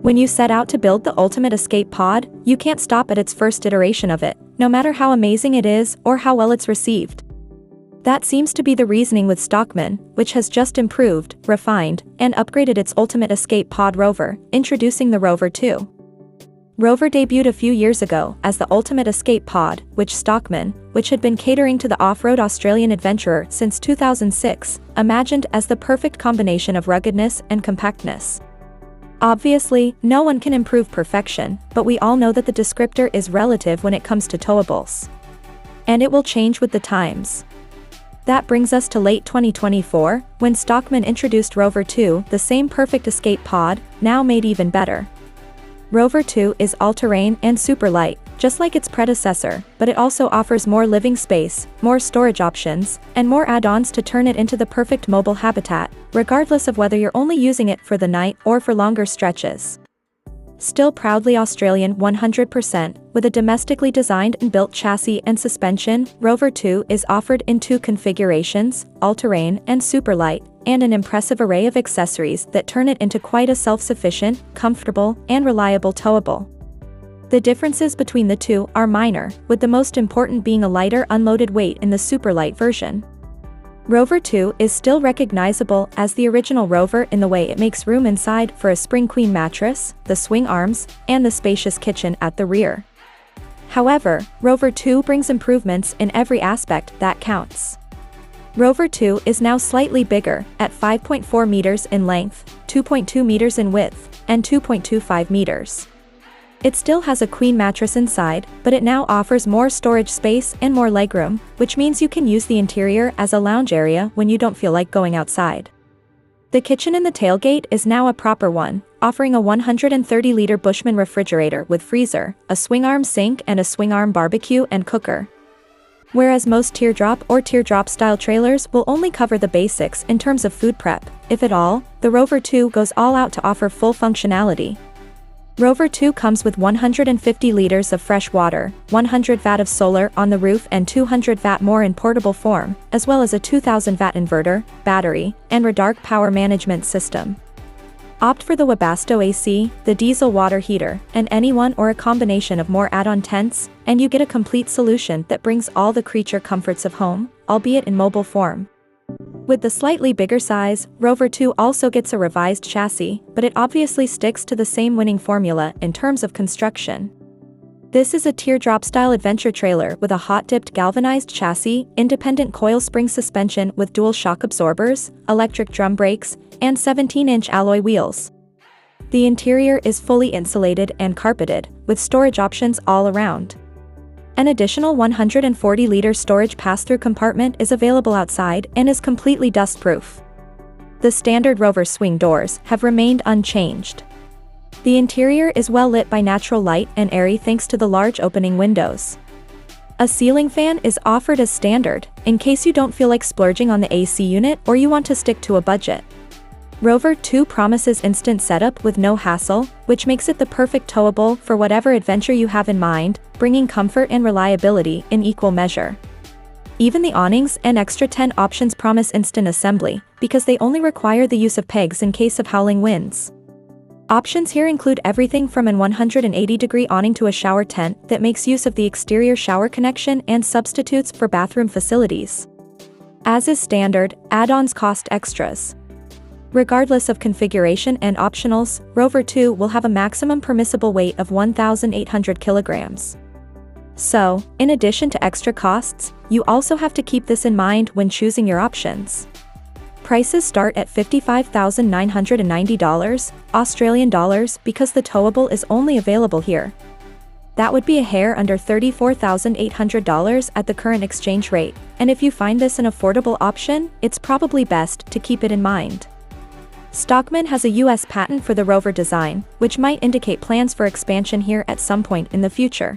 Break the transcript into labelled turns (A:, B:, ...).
A: When you set out to build the ultimate escape pod, you can't stop at its first iteration of it, no matter how amazing it is or how well it's received. That seems to be the reasoning with Stockman, which has just improved, refined, and upgraded its ultimate escape pod Rover, introducing the Rover 2. Rover debuted a few years ago as the ultimate escape pod, which Stockman, which had been catering to the off-road Australian adventurer since 2006, imagined as the perfect combination of ruggedness and compactness. Obviously, no one can improve perfection, but we all know that the descriptor is relative when it comes to towables. And it will change with the times. That brings us to late 2024, when Stockman introduced Rover 2, the same perfect escape pod, now made even better. Rover 2 is all-terrain and super light, just like its predecessor, but it also offers more living space, more storage options, and more add-ons to turn it into the perfect mobile habitat, regardless of whether you're only using it for the night or for longer stretches. Still proudly Australian 100%, with a domestically designed and built chassis and suspension, Rover 2 is offered in 2 configurations, all-terrain and super light, and an impressive array of accessories that turn it into quite a self-sufficient, comfortable, and reliable towable. The differences between the two are minor, with the most important being a lighter unloaded weight in the super light version. Rover 2 is still recognizable as the original Rover in the way it makes room inside for a spring queen mattress, the swing arms, and the spacious kitchen at the rear. However, Rover 2 brings improvements in every aspect that counts. Rover 2 is now slightly bigger, at 5.4 meters in length, 2.2 meters in width, and 2.25 meters. It still has a queen mattress inside, but it now offers more storage space and more legroom, which means you can use the interior as a lounge area when you don't feel like going outside. The kitchen in the tailgate is now a proper one, offering a 130-liter Bushman refrigerator with freezer, a swing-arm sink and a swing-arm barbecue and cooker. Whereas most Teardrop or Teardrop-style trailers will only cover the basics in terms of food prep, if at all, the Rover 2 goes all out to offer full functionality. Rover 2 comes with 150 liters of fresh water, 100 watt of solar on the roof and 200 watt more in portable form, as well as a 2000 watt inverter, battery, and Redarc power management system. Opt for the Webasto AC, the diesel water heater, and any one or a combination of more add-on tents, and you get a complete solution that brings all the creature comforts of home, albeit in mobile form. With the slightly bigger size, Rover 2 also gets a revised chassis, but it obviously sticks to the same winning formula in terms of construction. This is a Teardrop-style adventure trailer with a hot-dipped galvanized chassis, independent coil spring suspension with dual shock absorbers, electric drum brakes, and 17-inch alloy wheels. The interior is fully insulated and carpeted, with storage options all around. An additional 140-liter storage pass-through compartment is available outside and is completely dust-proof. The standard Rover swing doors have remained unchanged. The interior is well lit by natural light and airy thanks to the large opening windows. A ceiling fan is offered as standard, in case you don't feel like splurging on the AC unit or you want to stick to a budget. Rover 2 promises instant setup with no hassle, which makes it the perfect towable for whatever adventure you have in mind, bringing comfort and reliability in equal measure. Even the awnings and extra 10 options promise instant assembly, because they only require the use of pegs in case of howling winds. Options here include everything from an 180-degree awning to a shower tent that makes use of the exterior shower connection and substitutes for bathroom facilities. As is standard, add-ons cost extras. Regardless of configuration and optionals, Rover 2 will have a maximum permissible weight of 1,800 kilograms. So, in addition to extra costs, you also have to keep this in mind when choosing your options. Prices start at $55,990 Australian dollars because the towable is only available here. That would be a hair under $34,800 at the current exchange rate, and if you find this an affordable option, it's probably best to keep it in mind. Stockman has a US patent for the Rover design, which might indicate plans for expansion here at some point in the future.